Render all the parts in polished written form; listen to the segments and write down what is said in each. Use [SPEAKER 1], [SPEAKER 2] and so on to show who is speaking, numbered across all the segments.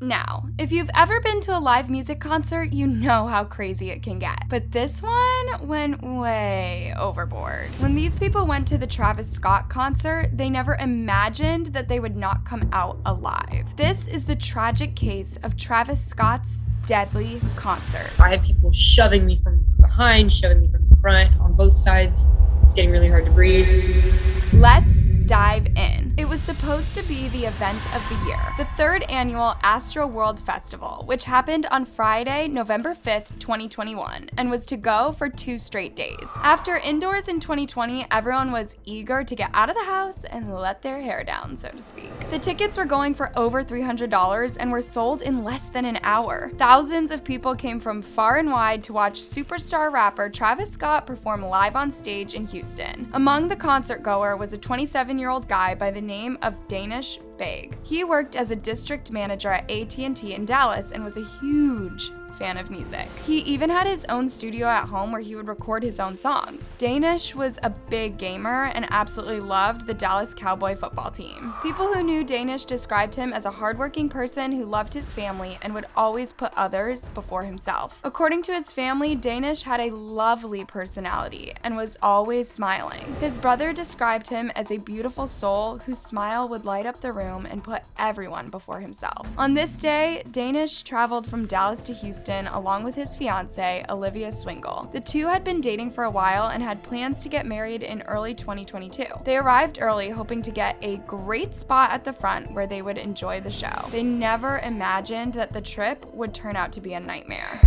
[SPEAKER 1] Now, if you've ever been to a live music concert, you know how crazy it can get. But this one went way overboard. When these people went to the Travis Scott concert, they never imagined that they would not come out alive. This is the tragic case of Travis Scott's deadly concert.
[SPEAKER 2] I had people shoving me from behind, shoving me from the front, on both sides. It's getting really hard to breathe.
[SPEAKER 1] Let's dive in. It was supposed to be the event of the year, the third annual Astroworld Festival, which happened on Friday, November 5th, 2021, and was to go for 2 straight days. After indoors in 2020, everyone was eager to get out of the house and let their hair down, so to speak. The tickets were going for over $300 and were sold in less than an hour. Thousands of people came from far and wide to watch superstar rapper Travis Scott perform live on stage in Houston. Among the concert goer was a 27-year-old guy by the name of Danish Baig. He worked as a district manager at AT&T in Dallas and was a huge fan of music. He even had his own studio at home where he would record his own songs. Danish was a big gamer and absolutely loved the Dallas Cowboy football team. People who knew Danish described him as a hardworking person who loved his family and would always put others before himself. According to his family, Danish had a lovely personality and was always smiling. His brother described him as a beautiful soul whose smile would light up the room and put everyone before himself. On this day, Danish traveled from Dallas to Houston along with his fiancée, Olivia Swingle. The two had been dating for a while and had plans to get married in early 2022. They arrived early, hoping to get a great spot at the front where they would enjoy the show. They never imagined that the trip would turn out to be a nightmare.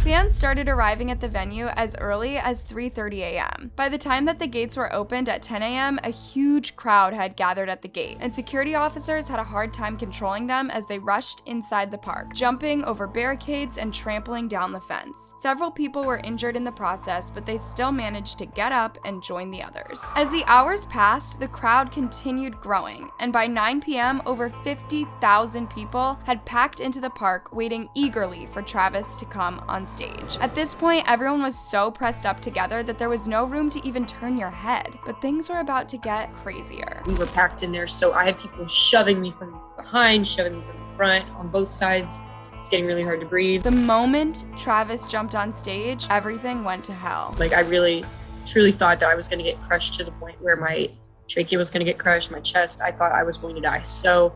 [SPEAKER 1] Fans started arriving at the venue as early as 3:30 a.m. By the time that the gates were opened at 10 a.m., a huge crowd had gathered at the gate, and security officers had a hard time controlling them as they rushed inside the park, jumping over barricades and trampling down the fence. Several people were injured in the process, but they still managed to get up and join the others. As the hours passed, the crowd continued growing, and by 9 p.m., over 50,000 people had packed into the park, waiting eagerly for Travis to come on stage. At this point, everyone was so pressed up together that there was no room to even turn your head. But things were about to get crazier.
[SPEAKER 2] We were packed in there, so I had people shoving me from behind, shoving me from the front, on both sides. It's getting really hard to breathe.
[SPEAKER 1] The moment Travis jumped on stage, everything went to hell.
[SPEAKER 2] I really, truly thought that I was going to get crushed to the point where my trachea was going to get crushed, my chest. I thought I was going to die. So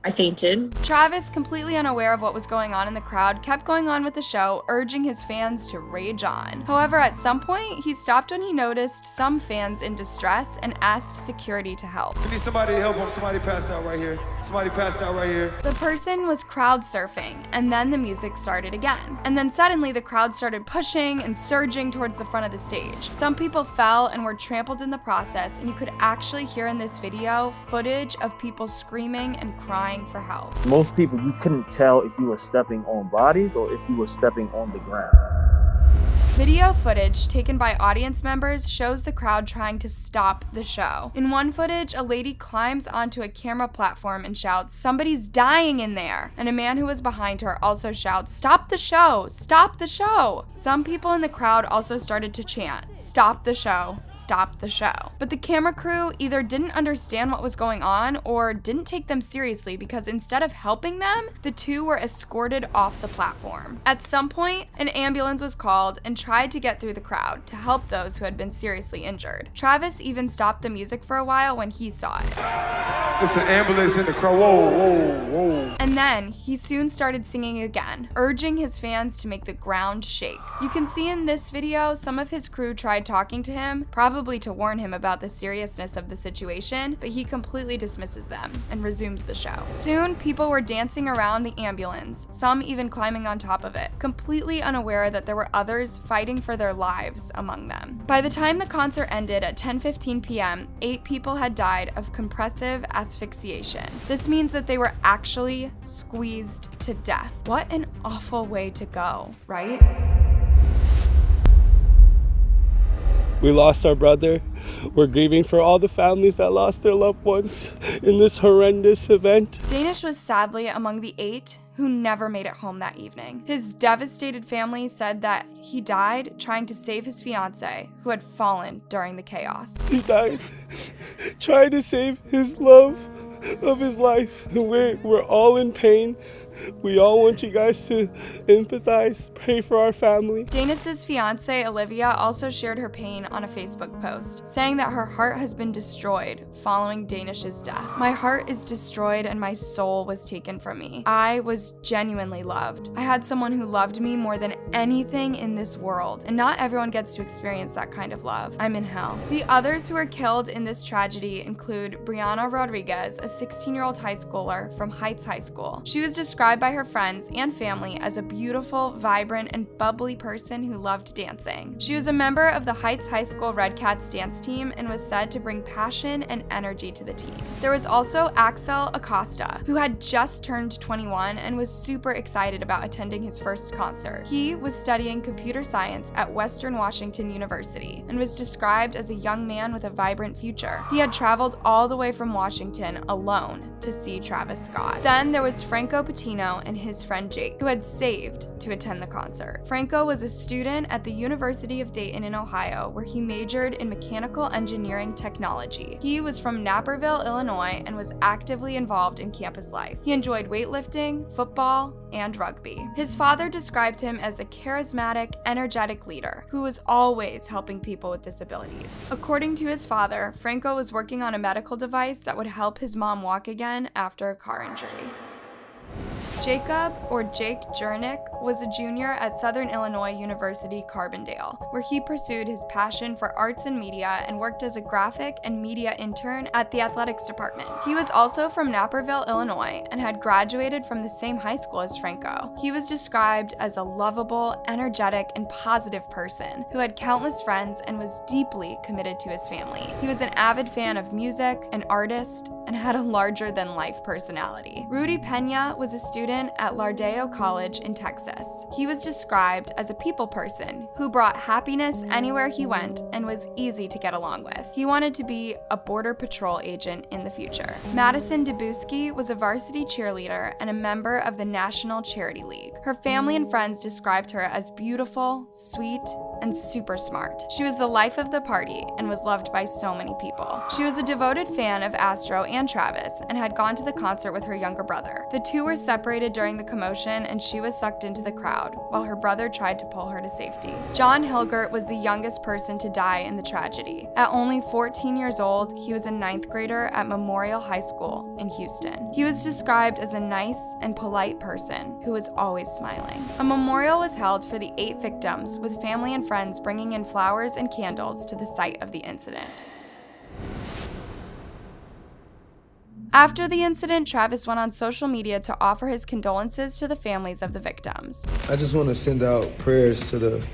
[SPEAKER 2] I fainted.
[SPEAKER 1] Travis, completely unaware of what was going on in the crowd, kept going on with the show, urging his fans to rage on. However, at some point, he stopped when he noticed some fans in distress and asked security to help.
[SPEAKER 3] We need somebody to help him. Somebody passed out right here. Somebody passed out right here.
[SPEAKER 1] The person was crowd surfing, and then the music started again. And then suddenly the crowd started pushing and surging towards the front of the stage. Some people fell and were trampled in the process, and you could actually hear in this video footage of people screaming and crying for help.
[SPEAKER 4] Most people, you couldn't tell if you were stepping on bodies or if you were stepping on the ground.
[SPEAKER 1] Video footage taken by audience members shows the crowd trying to stop the show. In one footage, a lady climbs onto a camera platform and shouts, "Somebody's dying in there!" And a man who was behind her also shouts, "Stop the show! Stop the show!" Some people in the crowd also started to chant, "Stop the show! Stop the show!" But the camera crew either didn't understand what was going on or didn't take them seriously, because instead of helping them, the two were escorted off the platform. At some point, an ambulance was called and tried to get through the crowd to help those who had been seriously injured. Travis even stopped the music for a while when he saw it.
[SPEAKER 3] It's an ambulance in the crowd. Whoa, whoa, whoa.
[SPEAKER 1] And then he soon started singing again, urging his fans to make the ground shake. You can see in this video some of his crew tried talking to him, probably to warn him about the seriousness of the situation, but he completely dismisses them and resumes the show. Soon, people were dancing around the ambulance, some even climbing on top of it, completely unaware that there were others fighting for their lives among them. By the time the concert ended at 10:15 p.m., 8 people had died of compressive asphyxiation. This means that they were actually squeezed to death. What an awful way to go, right?
[SPEAKER 5] We lost our brother. We're grieving for all the families that lost their loved ones in this horrendous event.
[SPEAKER 1] Danish was sadly among the 8 who never made it home that evening. His devastated family said that he died trying to save his fiancée, who had fallen during the chaos.
[SPEAKER 5] He died trying to save his love of his life. We're all in pain. We all want you guys to empathize, pray for our family.
[SPEAKER 1] Danis's fiance, Olivia, also shared her pain on a Facebook post, saying that her heart has been destroyed following Danish's death. My heart is destroyed and my soul was taken from me. I was genuinely loved. I had someone who loved me more than anything in this world, and not everyone gets to experience that kind of love. I'm in hell. The others who were killed in this tragedy include Brianna Rodriguez, a 16-year-old high schooler from Heights High School. She was described by her friends and family as a beautiful, vibrant, and bubbly person who loved dancing. She was a member of the Heights High School Red Cats dance team and was said to bring passion and energy to the team. There was also Axel Acosta, who had just turned 21 and was super excited about attending his first concert. He was studying computer science at Western Washington University and was described as a young man with a vibrant future. He had traveled all the way from Washington alone to see Travis Scott. Then there was Franco Patino and his friend Jake, who had saved to attend the concert. Franco was a student at the University of Dayton in Ohio, where he majored in mechanical engineering technology. He was from Naperville, Illinois, and was actively involved in campus life. He enjoyed weightlifting, football, and rugby. His father described him as a charismatic, energetic leader who was always helping people with disabilities. According to his father, Franco was working on a medical device that would help his mom walk again after a car injury. Jacob, or Jake Jurnick, was a junior at Southern Illinois University, Carbondale, where he pursued his passion for arts and media and worked as a graphic and media intern at the athletics department. He was also from Naperville, Illinois, and had graduated from the same high school as Franco. He was described as a lovable, energetic, and positive person who had countless friends and was deeply committed to his family. He was an avid fan of music, an artist, and had a larger-than-life personality. Rudy Pena was a student at Lardeo College in Texas. He was described as a people person who brought happiness anywhere he went and was easy to get along with. He wanted to be a border patrol agent in the future. Madison Debuski was a varsity cheerleader and a member of the National Charity League. Her family and friends described her as beautiful, sweet, and super smart. She was the life of the party and was loved by so many people. She was a devoted fan of Astro and Travis and had gone to the concert with her younger brother. The two were separated during the commotion and she was sucked into the crowd while her brother tried to pull her to safety. John Hilgert was the youngest person to die in the tragedy. At only 14 years old, he was a 9th grader at Memorial High School in Houston. He was described as a nice and polite person who was always smiling. A memorial was held for the 8 victims, with family and friends bringing in flowers and candles to the site of the incident. After the incident, Travis went on social media to offer his condolences to the families of the victims.
[SPEAKER 6] I just want to send out prayers to the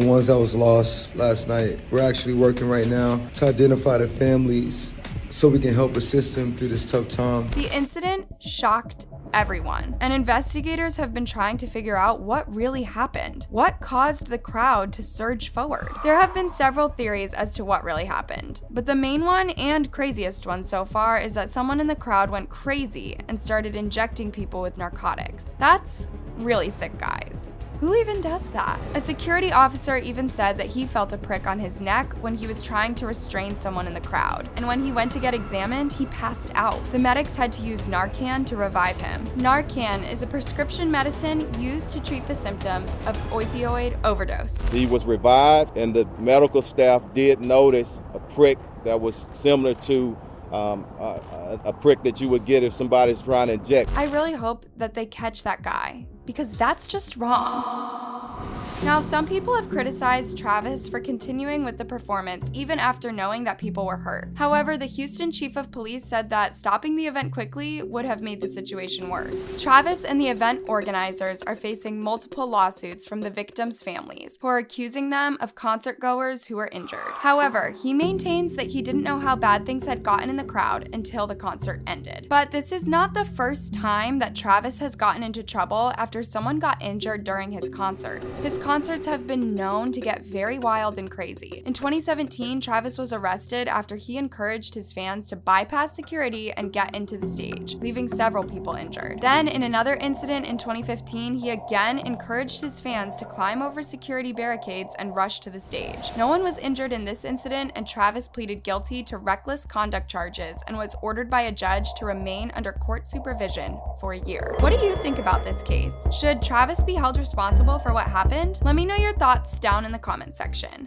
[SPEAKER 6] ones that was lost last night. We're actually working right now to identify the families so we can help assist them through this tough time.
[SPEAKER 1] The incident shocked everyone, and investigators have been trying to figure out what really happened. What caused the crowd to surge forward? There have been several theories as to what really happened, but the main one and craziest one so far is that someone in the crowd went crazy and started injecting people with narcotics. That's really sick, guys. Who even does that? A security officer even said that he felt a prick on his neck when he was trying to restrain someone in the crowd, and when he went to get examined, he passed out. The medics had to use Narcan to revive him. Narcan is a prescription medicine used to treat the symptoms of opioid overdose.
[SPEAKER 7] He was revived, and the medical staff did notice a prick that was similar to a prick that you would get if somebody's trying to inject.
[SPEAKER 1] I really hope that they catch that guy, because that's just wrong. Now, some people have criticized Travis for continuing with the performance even after knowing that people were hurt. However, the Houston chief of police said that stopping the event quickly would have made the situation worse. Travis and the event organizers are facing multiple lawsuits from the victims' families, who are accusing them of concertgoers who were injured. However, he maintains that he didn't know how bad things had gotten in the crowd until the concert ended. But this is not the first time that Travis has gotten into trouble after someone got injured during his concerts. His concerts have been known to get very wild and crazy. In 2017, Travis was arrested after he encouraged his fans to bypass security and get into the stage, leaving several people injured. Then, in another incident in 2015, he again encouraged his fans to climb over security barricades and rush to the stage. No one was injured in this incident, and Travis pleaded guilty to reckless conduct charges and was ordered by a judge to remain under court supervision for a year. What do you think about this case? Should Travis be held responsible for what happened? Let me know your thoughts down in the comments section.